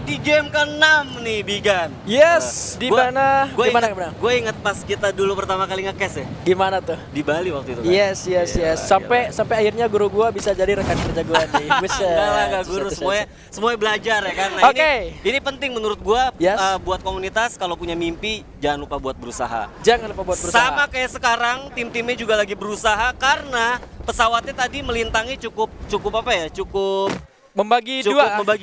di game ke-6 nih Bigan. Yes, di mana? Gue inget pas kita dulu pertama kali nge-cast ya. Gimana tuh? Di Bali waktu itu kan. Yes. Sampai akhirnya guru gua bisa jadi rekan kerja gua nih. Enggak guru, semuanya belajar ya kan. Nah, ini penting menurut gua buat komunitas kalau punya mimpi jangan lupa buat berusaha. Sama kayak sekarang tim-timnya juga lagi berusaha karena pesawatnya tadi melintangi cukup membagi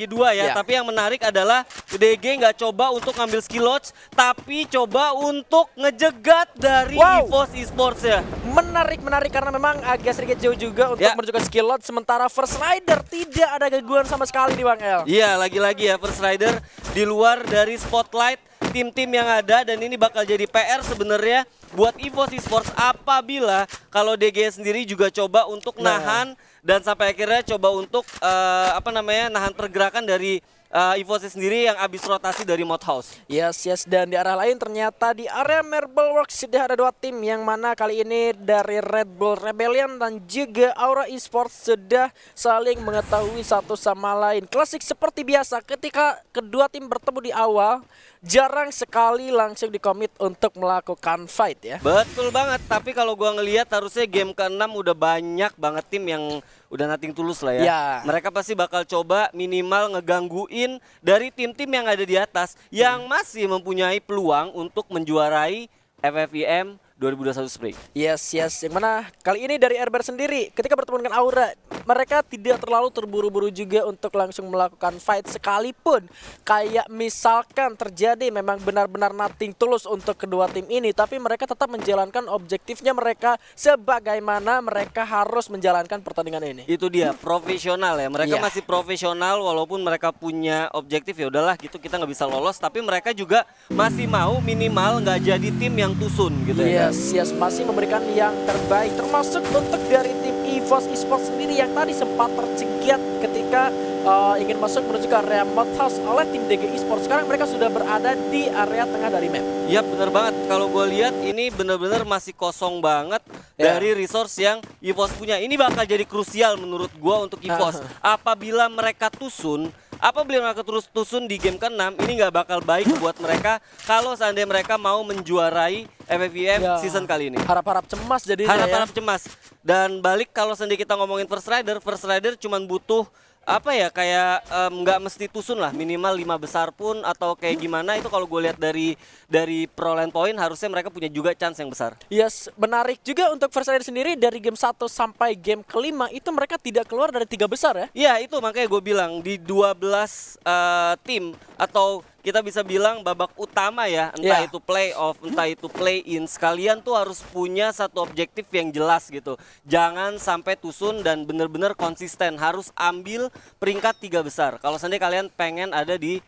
dua ya. Tapi yang menarik adalah DG nggak coba untuk ngambil skill lodge, tapi coba untuk ngejegat dari EVOS Esports ya. Menarik karena memang agak sedikit jauh juga untuk menuju ke skill lodge. Sementara First Rider tidak ada gangguan sama sekali nih Bang El. Iya, lagi-lagi ya First Rider di luar dari spotlight tim-tim yang ada, dan ini bakal jadi PR sebenarnya buat EVOS Esports apabila kalau DG sendiri juga coba untuk nahan dan sampai akhirnya coba untuk nahan pergerakan dari EVOS sendiri yang habis rotasi dari Mod House. Yes, dan di arah lain ternyata di area Marble Works sudah ada dua tim, yang mana kali ini dari Red Bull Rebellion dan juga Aura Esports sudah saling mengetahui satu sama lain. Klasik seperti biasa, ketika kedua tim bertemu di awal, jarang sekali langsung dikomit untuk melakukan fight ya. Betul banget, tapi kalau gua ngelihat harusnya game ke-6 udah banyak banget tim yang udah nothing tulus lah ya. Mereka pasti bakal coba minimal ngegangguin dari tim-tim yang ada di atas yang masih mempunyai peluang untuk menjuarai FFIM 2021 Spring. Yes, yang mana kali ini dari Airbear sendiri ketika bertemu dengan Aura, mereka tidak terlalu terburu-buru juga untuk langsung melakukan fight, sekalipun kayak misalkan terjadi memang benar-benar nothing tulus untuk kedua tim ini, tapi mereka tetap menjalankan objektifnya mereka sebagaimana mereka harus menjalankan pertandingan ini. Itu dia, profesional ya. Mereka masih profesional walaupun mereka punya objektif, ya udahlah gitu kita nggak bisa lolos, tapi mereka juga masih mau minimal nggak jadi tim yang tusun gitu ya. Yes, masih memberikan yang terbaik, termasuk untuk dari tim EVOS Esports sendiri yang tadi sempat tercegat ketika ingin masuk menuju ke area Mod House oleh tim DG Esports. Sekarang mereka sudah berada di area tengah dari map. Iya bener banget, kalau gue lihat ini bener-bener masih kosong banget dari resource yang EVOS punya. Ini bakal jadi krusial menurut gue untuk EVOS. Apabila mereka tusun terus tusun di game ke-6, ini nggak bakal baik buat mereka kalau seandainya mereka mau menjuarai FFVM season kali ini. Harap-harap cemas jadinya. Harap-harap cemas. Dan balik kalau seandainya kita ngomongin First Rider cuman butuh kayak nggak mesti tusun lah, minimal 5 besar pun atau kayak gimana, itu kalau gue lihat dari pro line point harusnya mereka punya juga chance yang besar. Yes, menarik juga untuk First Rider sendiri dari game 1 sampai game ke-5 itu mereka tidak keluar dari 3 besar ya. Iya, itu makanya gue bilang di 12 tim atau kita bisa bilang babak utama ya, entah itu playoff, entah itu play-in, sekalian tuh harus punya satu objektif yang jelas gitu. Jangan sampai tusun dan bener-bener konsisten, harus ambil peringkat 3 besar. Kalau seandainya kalian pengen ada di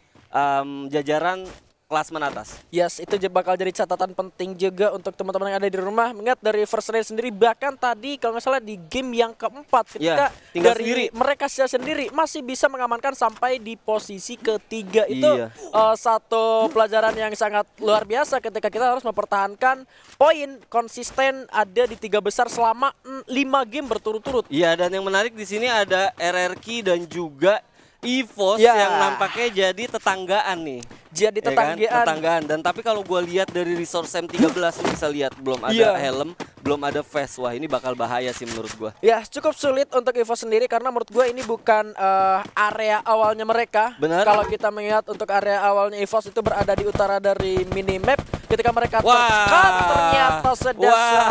jajaran klasmen atas. Yes, itu bakal jadi catatan penting juga untuk teman-teman yang ada di rumah. Mengingat dari First Rider sendiri, bahkan tadi kalau nggak salah di game yang keempat ketika dari mereka sendiri masih bisa mengamankan sampai di posisi ketiga. Itu satu pelajaran yang sangat luar biasa ketika kita harus mempertahankan poin konsisten ada di 3 besar selama 5 game berturut-turut. Iya, dan yang menarik di sini ada RRQ dan juga EVOS yang nampaknya jadi tetanggaan nih. Jadi tetanggaan. Dan tapi kalau gue lihat dari resource M13 bisa lihat belum ada helm, belum ada vest. Wah, ini bakal bahaya sih menurut gue. Ya, cukup sulit untuk EVOS sendiri karena menurut gue ini bukan area awalnya mereka. Bener. Kalau kita mengingat untuk area awalnya EVOS itu berada di utara dari minimap. Ketika mereka tertekan, ternyata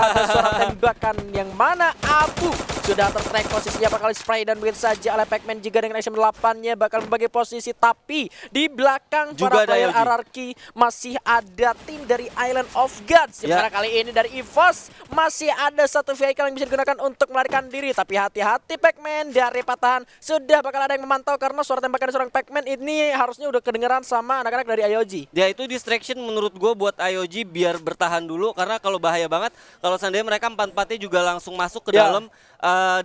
ada suara tembakan yang mana Abu sudah tertrack posisinya, bakal spray dan begitu saja oleh Pac-Man juga dengan action 8-nya bakal membagi posisi, tapi di belakang juga para player RRQ masih ada tim dari Island of Gods. Sementara kali ini dari EVOS masih ada satu vehicle yang bisa digunakan untuk melarikan diri, tapi hati-hati Pac-Man, dari patahan sudah bakal ada yang memantau karena suara tembakan seorang Pac-Man ini harusnya udah kedengeran sama anak-anak dari IOG. Ya, itu distraction menurut gue buat IOG biar bertahan dulu, karena kalau bahaya banget kalau seandainya mereka 4-4-nya juga langsung masuk ke dalam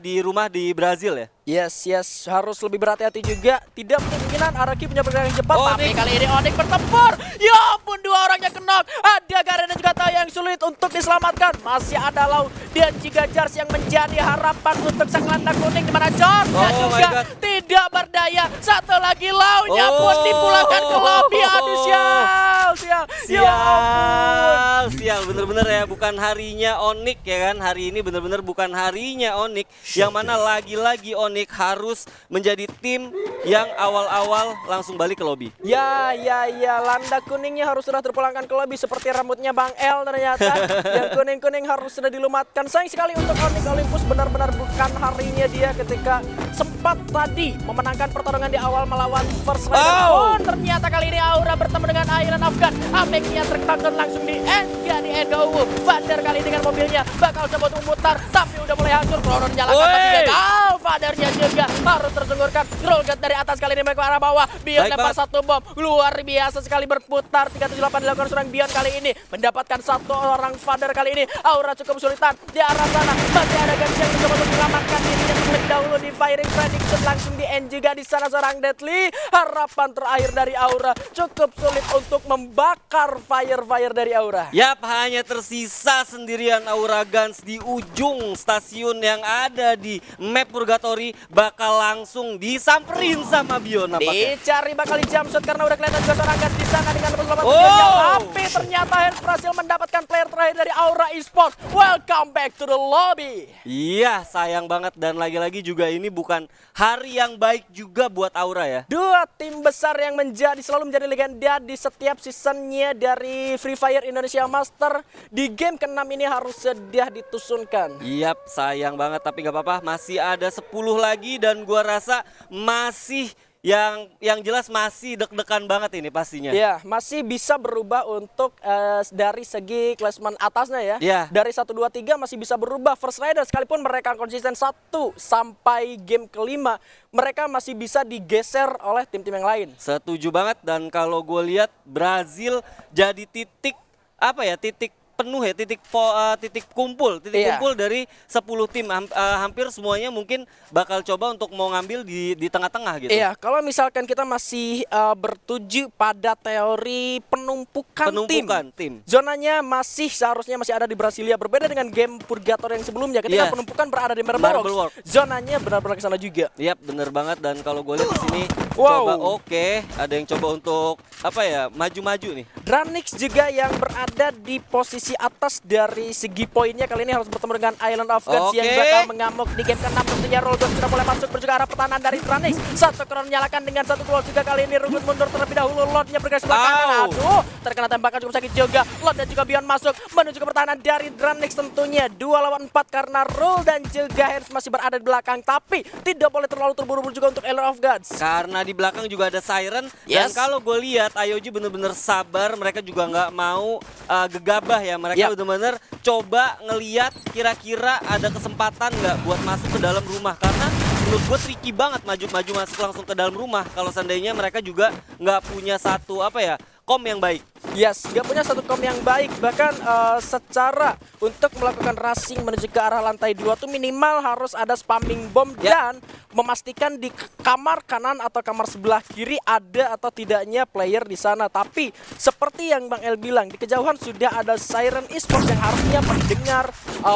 di rumah di Brazil ya. Yes, harus lebih berhati-hati juga. Tidak kemungkinan Araki punya pergerakan yang cepat. Tapi Onyx. kali ini Onyx bertempur. Ya ampun, 2 orangnya knock. Ada Garen dan juga Tae yang sulit untuk diselamatkan. Masih ada Lau dan juga Jars yang menjadi harapan untuk sang landak kuning. Dimana Jars Oh juga my God. tidak berdaya. Satu lagi Lau-nya pun dipulangkan ke lobby. Aduh, sial. Ya ampun. Sial, bener-bener ya, bukan harinya Onyx ya kan. Hari ini bener-bener bukan harinya Onyx. Yang mana lagi-lagi Onyx harus menjadi tim yang awal-awal langsung balik ke lobby. Ya, landak kuningnya harus sudah terpulangkan ke lobby seperti rambutnya Bang El ternyata. Yang kuning-kuning harus sudah dilumatkan. Sayang sekali untuk Onyx Olympus, benar-benar bukan harinya dia ketika sempat tadi memenangkan pertarungan di awal melawan First Rider. Oh, ternyata kali ini Aura bertemu dengan Island of God. Ameknya tertakut langsung di NGU. Vader kali ini dengan mobilnya bakal coba untuk memutar, tapi udah mulai hancur. Krono nyalakan tapi gagal. Vadernya juga harus tersungurkan. Rollgat dari atas kali ini mereka ke arah bawah. Bion Baik lempar banget. satu bom. Luar biasa sekali berputar. 378 dilakukan seorang Bion kali ini. Mendapatkan satu orang Vader kali ini. Aura cukup kesulitan di arah sana. Masih ada Gansha yang mencoba untuk menyelamatkan dirinya terlebih dahulu di firing prediction. Langsung di end juga di sana seorang Deadly. Harapan terakhir dari Aura. Cukup sulit untuk membakar fire dari Aura. Yap, hanya tersisa sendirian Aura Guns di ujung stasiun yang ada di map Purgatory, bakal langsung disamperin sama Bion nampaknya. Dicari bakal di jump shot karena udah kelihatan juga seorang Guns di sana dengan lepas Oh! tapi ternyata Hans berhasil mendapatkan player terakhir dari Aura Esports. Welcome back to the lobby. Iya, sayang banget, dan lagi-lagi juga ini bukan hari yang baik juga buat Aura ya. Dua tim besar yang selalu menjadi legenda di setiap seasonnya dari Free Fire Indonesia Master di game ke-6 ini harus sudah ditusunkan. Yap, sayang banget, tapi nggak apa-apa, masih ada 10 lagi dan gua rasa masih yang jelas masih deg-degan banget ini pastinya. Ya, masih bisa berubah untuk dari segi klasmen atasnya ya. Ya. Dari 1, 2, 3 masih bisa berubah. First Rider sekalipun mereka konsisten 1 sampai game ke-5, mereka masih bisa digeser oleh tim-tim yang lain. Setuju banget, dan kalau gue lihat Brazil jadi titik penuh ya, titik kumpul dari 10 tim. Hampir semuanya mungkin bakal coba untuk mau ngambil di tengah-tengah gitu. Iya, kalau misalkan kita masih bertuju pada teori penumpukan tim. Zonanya seharusnya masih ada di Brasilia, berbeda dengan game Purgatory yang sebelumnya ketika penumpukan berada di Marble Works. Zonanya benar-benar ke sana juga. Yap, bener banget, dan kalau gue lihat di sini Wow. coba ada yang coba untuk maju-maju nih. Dranix juga yang berada di posisi atas dari segi poinnya kali ini harus bertemu dengan Island of Gods yang bakal mengamuk di game ke-6. Tentunya Roldon sudah mulai masuk menuju ke arah pertahanan dari Dranix. Satu Crown menyalakan dengan satu Claw juga kali ini. Rugut mundur terlebih dahulu, Lordnya bergerak sebelah kanan. Aduh, terkena tembakan cukup sakit juga. Lord dan juga Bion masuk menuju ke pertahanan dari Dranix tentunya. 2 lawan 4 karena Roll dan juga Harris masih berada di belakang, tapi tidak boleh terlalu terburu-buru juga untuk Island of Gods. Karena di belakang juga ada Siren, dan kalau gue lihat IOG bener-bener sabar, mereka juga nggak mau gegabah ya, mereka bener-bener coba ngeliat kira-kira ada kesempatan nggak buat masuk ke dalam rumah, karena menurut gue tricky banget maju masuk langsung ke dalam rumah kalau seandainya mereka juga nggak punya satu kom yang baik. Yes, gak punya satu kom yang baik. Bahkan secara untuk melakukan rushing menuju ke arah lantai 2 tuh minimal harus ada spamming bomb dan memastikan di kamar kanan atau kamar sebelah kiri ada atau tidaknya player di sana. Tapi seperti yang Bang El bilang, di kejauhan sudah ada Siren Esports yang harusnya mendengar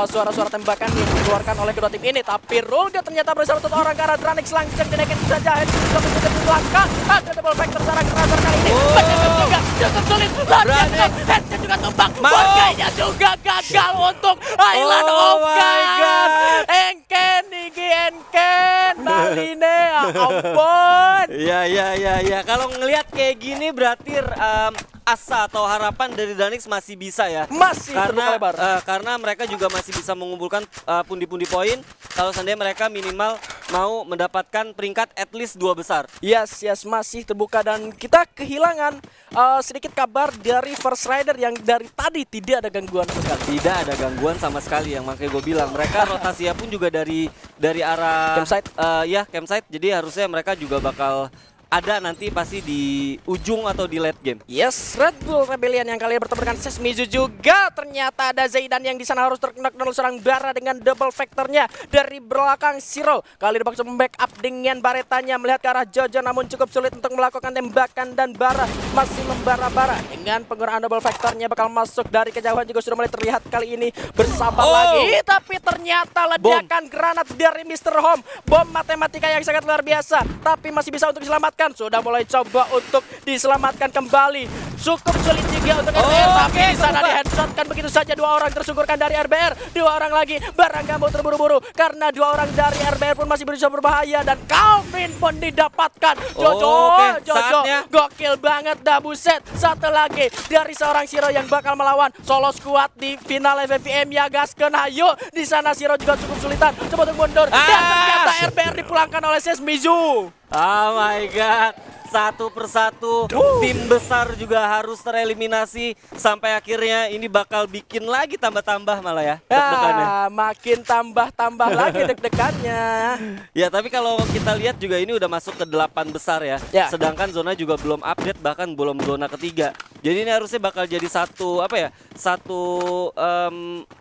suara-suara tembakan yang dikeluarkan oleh kedua tim ini. Tapi Rolga ternyata bersama satu orang ke arah Dranix, langsung dinaikin saja. Head juga menuju ke belakang. Ada double factor serangan Razor kali ini. Mencetak juga cukup sulit. Headnya juga tumbang. Warganya juga gagal untuk Island of God. Enken. Baline, ampun. Ya. Kalau ngelihat kayak gini berarti asa atau harapan dari Dranix masih bisa ya. Masih terbuka lebar. Karena mereka juga masih bisa mengumpulkan pundi-pundi poin kalau seandainya mereka minimal mau mendapatkan peringkat at least 2 besar. Yes, masih terbuka, dan kita kehilangan sedikit kabar dari First Rider yang dari tadi tidak ada gangguan sama sekali. Tidak ada gangguan sama sekali, yang makanya gue bilang mereka rotasinya pun juga dari arah campsite. Campsite. Jadi harusnya mereka juga bakal ada nanti pasti di ujung atau di late game. Yes, Red Bull Rebellion yang kali ini bertemu dengan Sesmizu juga. Ternyata ada Zaidan yang di sana harus terkena oleh seorang Bara dengan double factornya dari belakang Zero. Kali ini bakal backup dengan baretanya melihat ke arah Jojo, namun cukup sulit untuk melakukan tembakan dan Bara masih membara-bara dengan penggunaan double factornya bakal masuk dari kejauhan juga sudah mulai terlihat kali ini bersabar lagi. Tapi ternyata ledakan granat dari Mr. Home, bom matematika yang sangat luar biasa, tapi masih bisa untuk diselamatkan. Sudah mulai coba untuk diselamatkan kembali. Cukup sulit juga untuk RBR, tapi di sana di headshotkan begitu saja. Dua orang tersungkurkan dari RBR, dua orang lagi barang gak mau terburu-buru karena dua orang dari RBR pun masih berusaha berbahaya dan Calvin pun didapatkan. Jojo gokil banget dah, buset. Satu lagi dari seorang Zero yang bakal melawan solo squad di final FFVM ya gaskeun. Ayo di sana Zero juga cukup sulitan coba untuk mundur dan ternyata RBR dipulangkan oleh Sesmizu. Oh my god, satu persatu tim besar juga harus tereliminasi sampai akhirnya ini bakal bikin lagi tambah-tambah malah ya deg-degannya. Makin tambah-tambah lagi deg-degannya. Ya tapi kalau kita lihat juga ini udah masuk ke 8 besar ya. Sedangkan zona juga belum update, bahkan belum zona ketiga. Jadi ini harusnya bakal jadi satu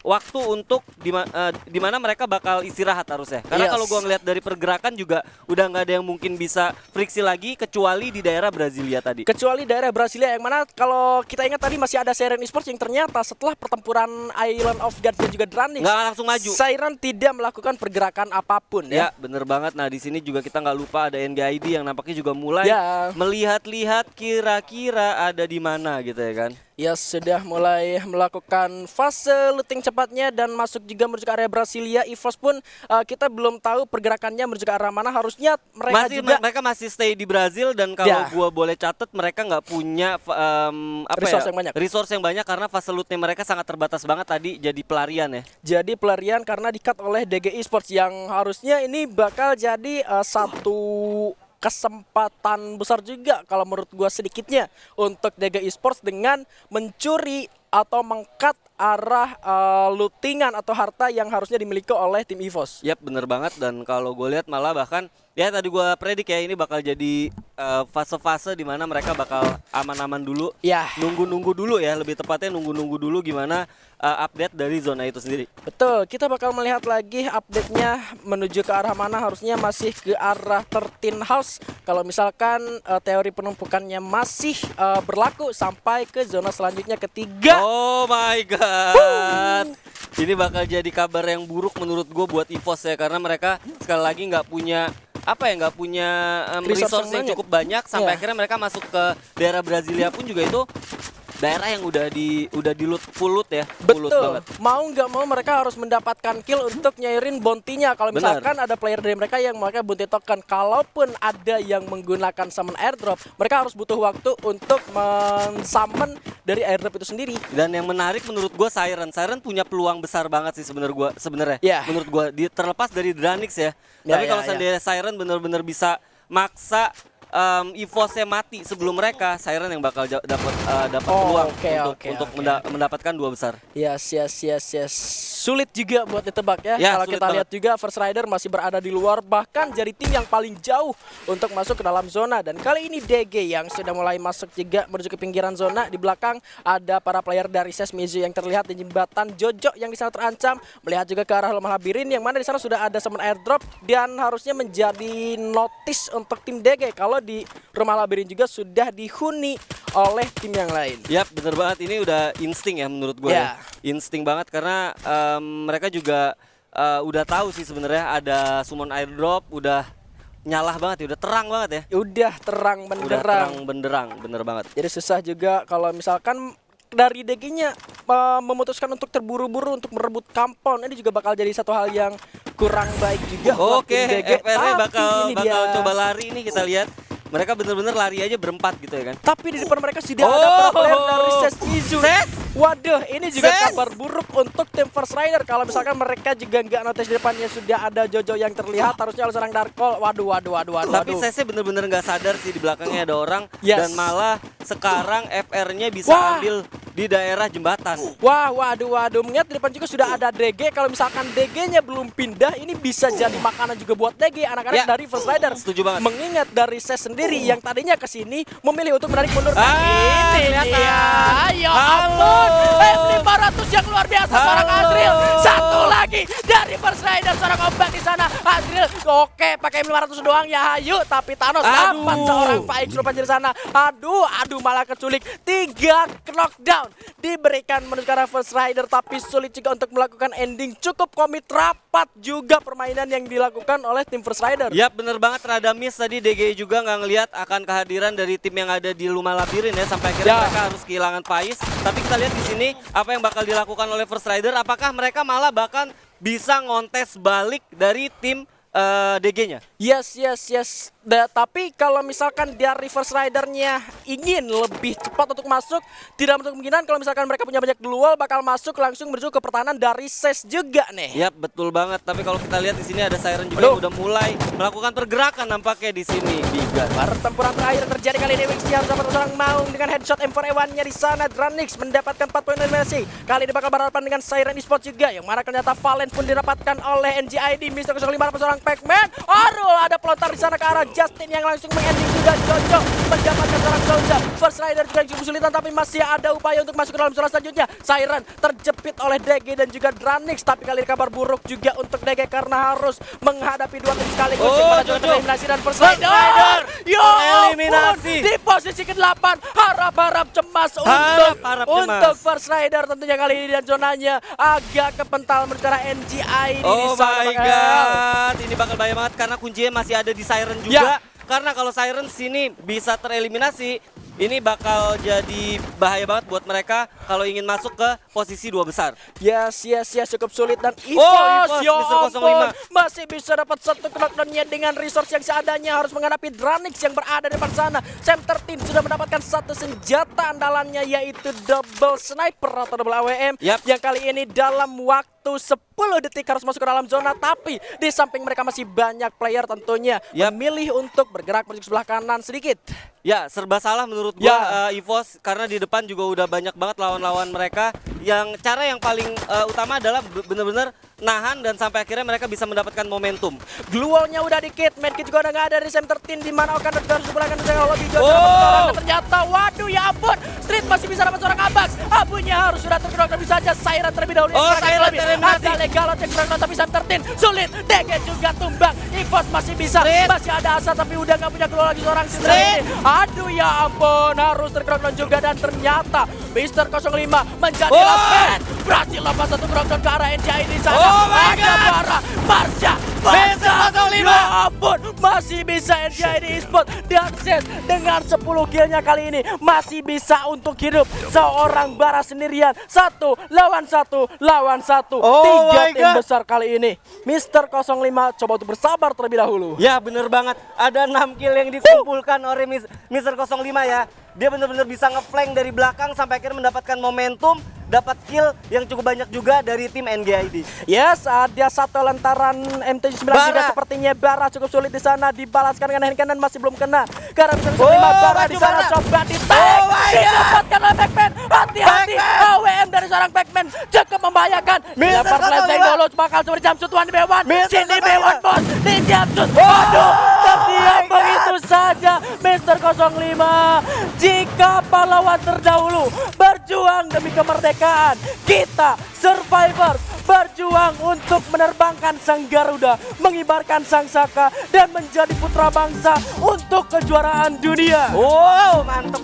waktu untuk dimana mereka bakal istirahat harusnya. Karena kalau gua ngeliat dari pergerakan juga udah nggak ada yang mungkin bisa friksi lagi kecuali di daerah Brasilia tadi. Kecuali daerah Brasilia yang mana kalau kita ingat tadi masih ada Siren Esports yang ternyata setelah pertempuran Island of God dan juga Dranix nggak langsung maju. Siren tidak melakukan pergerakan apapun ya. Ya bener banget. Nah di sini juga kita nggak lupa ada NGID yang nampaknya juga mulai melihat-lihat kira-kira ada di mana gitu ya kan. Ya sudah mulai melakukan fase looting cepatnya dan masuk juga menuju ke area Brasilia. EVOS pun kita belum tahu pergerakannya menuju ke arah mana. Harusnya mereka masih stay di Brazil dan kalau gua boleh catat mereka nggak punya resource yang banyak karena fase lootnya mereka sangat terbatas banget tadi jadi pelarian ya. Jadi pelarian karena di-cut oleh DG Esports yang harusnya ini bakal jadi satu kesempatan besar juga kalau menurut gua sedikitnya untuk DG Esports dengan mencuri atau meng-cut arah lootingan atau harta yang harusnya dimiliki oleh tim EVOS. Yap, bener banget. Dan kalau gue lihat malah bahkan ya tadi gue predik ya ini bakal jadi fase-fase di mana mereka bakal aman-aman dulu. Ya. Nunggu-nunggu dulu ya, lebih tepatnya nunggu-nunggu dulu gimana update dari zona itu sendiri. Betul, kita bakal melihat lagi update-nya menuju ke arah mana. Harusnya masih ke arah 13 House. Kalau misalkan teori penumpukannya masih berlaku sampai ke zona selanjutnya ketiga. Oh my god. Ini bakal jadi kabar yang buruk menurut gue buat EVOS ya, karena mereka sekali lagi nggak punya resource yang cukup banyak sampai akhirnya mereka masuk ke daerah Brasilia pun juga itu daerah yang udah di loot full loot ya. Betul. Banget. Mau nggak mau mereka harus mendapatkan kill untuk nyairin bounty-nya. Kalau misalkan ada player dari mereka yang memakai bounty token, kalaupun ada yang menggunakan summon airdrop, mereka harus butuh waktu untuk men-summon dari airdrop itu sendiri. Dan yang menarik menurut gue Siren punya peluang besar banget sih sebenarnya. Menurut gue terlepas dari Dranix ya. Tapi kalau seandainya Siren benar-benar bisa maksa EVOS-nya mati sebelum mereka, Siren yang bakal dapat peluang untuk mendapatkan 2 besar. Yes. Sulit juga buat ditebak ya. Kalau kita lihat juga First Rider masih berada di luar, bahkan jadi tim yang paling jauh untuk masuk ke dalam zona. Dan kali ini DG yang sudah mulai masuk juga menuju ke pinggiran zona. Di belakang ada para player dari Sesmizu yang terlihat di jembatan. Jojo yang di sana terancam, melihat juga ke arah rumah labirin yang mana di sana sudah ada summon airdrop dan harusnya menjadi notice untuk tim DG kalau di rumah labirin juga sudah dihuni oleh tim yang lain. Yap, bener banget. Ini udah insting ya menurut gue. Insting banget karena mereka juga udah tahu sih sebenarnya ada summon airdrop, udah nyalah banget ya, udah terang banget ya. Udah terang benderang. Udah terang benderang, bener banget. Jadi susah juga kalau misalkan dari DG-nya memutuskan untuk terburu-buru untuk merebut compound. Ini juga bakal jadi satu hal yang kurang baik juga. Oke, FR-nya bakal coba lari nih, kita lihat. Mereka bener-bener lari aja berempat gitu ya kan. Tapi di depan mereka sudah ada para player dari Sesmizu. Waduh, ini juga kabar buruk untuk tim First Rider. Kalau misalkan mereka juga nggak notice di depannya sudah ada Jojo yang terlihat, harusnya ada seorang Darkol. Waduh. Tapi Sese bener-bener nggak sadar sih di belakangnya ada orang. Dan malah sekarang FR-nya bisa ambil di daerah jembatan. Wah, waduh. Mengingat di depan juga sudah ada DG. Kalau misalkan DG-nya belum pindah, ini bisa jadi makanan juga buat DG anak-anak dari First Rider. Setuju banget. Mengingat dari saya sendiri yang tadinya ke sini memilih untuk menarik mundur. Ini ternyata. dia. Ya Halo. ampun. F500 yang luar biasa seorang Halo. Azril. Satu lagi dari First Rider seorang ombak di sana. Azril, oke pakai M500 doang ya, hayu. Tapi Thanos dapat seorang Faik Rupan di sana. Aduh malah keculik. 3 knockdown diberikan menuju ke arah First Rider, tapi sulit juga untuk melakukan ending. Cukup komit, rapat juga permainan yang dilakukan oleh tim First Rider. Yap, bener banget, rada miss tadi DGI juga nggak ngelihat akan kehadiran dari tim yang ada di Luma Labirin ya, sampai akhirnya mereka harus kehilangan Faiz. Tapi kita lihat di sini apa yang bakal dilakukan oleh First Rider, apakah mereka malah bahkan bisa ngontes balik dari tim DG-nya? Yes. Tapi kalau misalkan dari First Rider-nya ingin lebih cepat untuk masuk, tidak menutup kemungkinan kalau misalkan mereka punya banyak duel bakal masuk langsung menuju ke pertahanan dari SES juga nih. Yap, betul banget. Tapi kalau kita lihat di sini ada Siren juga yang udah mulai melakukan pergerakan nampaknya di sini. Pertempuran terakhir terjadi kali ini. Wixi harus dapat seorang Maung dengan headshot M4A1-nya di sana. Dranix mendapatkan 4 poin eliminasi. Kali ini bakal berhadapan dengan Siren Esports juga, yang mana ternyata Valence pun didapatkan oleh NGID. Mr. 05 dapat seorang Pac-Man. Arul ada pelontar di sana ke arah Justin yang langsung mengending juga. Jojo mendapatkan seorang Souza. First Rider juga cukup kesulitan, tapi masih ada upaya untuk masuk ke dalam zona selanjutnya. Siren terjepit oleh DG dan juga Dranix, tapi kali ini kabar buruk juga untuk DG karena harus menghadapi 2 tim sekaligus. Eliminasi dan First Rider eliminasi di posisi ke-8. Harap-harap cemas untuk First Rider tentunya kali ini, dan zonanya agak kepental menuju ke arah NGI. Oh my god, ini bakal bahaya banget karena kuncinya masih ada di Siren juga. Karena kalau Siren sini bisa tereliminasi, ini bakal jadi bahaya banget buat mereka kalau ingin masuk ke posisi 2 besar. Yes, cukup sulit. Dan EVOS, Mr. 05 masih bisa dapat 1 knockdown-nya dengan resource yang seadanya, harus menghadapi Dranix yang berada di depan sana. Sam 13 sudah mendapatkan 1 senjata andalannya, yaitu double sniper atau double AWM, yang kali ini dalam waktu 10 detik harus masuk ke dalam zona. Tapi di samping mereka masih banyak player tentunya memilih untuk bergerak menuju sebelah kanan sedikit. Ya, serba salah menurut gua EVOS, karena di depan juga udah banyak banget lawan-lawan mereka. Yang cara yang paling utama adalah bener-bener nahan dan sampai akhirnya mereka bisa mendapatkan momentum. Gluolnya udah dikit, medkit juga udah nggak ada dari Sam 13, di mana Okan harus dipulangkan dengan lebih jauh. Ternyata waduh ya ampun, Street masih bisa dapat seorang Abax. Abunya harus sudah tergerok, tapi saja Siren terlebih dahulu. Siren tereliminasi. Ada Legalot yang kurang, tapi Sam 13 sulit. DG juga tumbang. EVOS masih bisa, masih ada asa, tapi udah nggak punya gluol lagi seorang Street. Aduh ya ampun, harus tergerok juga, dan ternyata Mr. 05 menjadi last man. Berhasil lepas 1 knockdown ke arah NGI di sana. Ada Bara, Marsha, ya ampun, masih bisa NGI Esports dan SES dengan 10 killnya kali ini masih bisa untuk hidup. Seorang Bara sendirian, 1 lawan 1 lawan 1. 3 tim besar kali ini. Mr. 05 coba untuk bersabar terlebih dahulu. Ya bener banget, ada 6 kill yang dikumpulkan oleh Mr. 05 ya. Dia benar-benar bisa ngeflank dari belakang sampai akhirnya mendapatkan momentum, dapat kill yang cukup banyak juga dari tim NGID. Yes, ada 1 lantaran MT9 juga sepertinya. Bara cukup sulit di sana, dibalaskan dengan hand cannon masih belum kena. Karena bisa 5 Bara di sana coba di-tag. Didapatkan oleh Pac-Man. Hati-hati, AWM dari seorang Pac-Man cukup membahayakan. Dilempar flashbang dulu, bakal coba dijamsut one by one. Sini B1 bos, dijamsut. Waduh, terdiam begitu saja Mr. 05. Jika pahlawan terdahulu berjuang demi kemerdekaan, kita survivor berjuang untuk menerbangkan sang Garuda, mengibarkan sang saka, dan menjadi putra bangsa untuk kejuaraan dunia. Wow, mantep.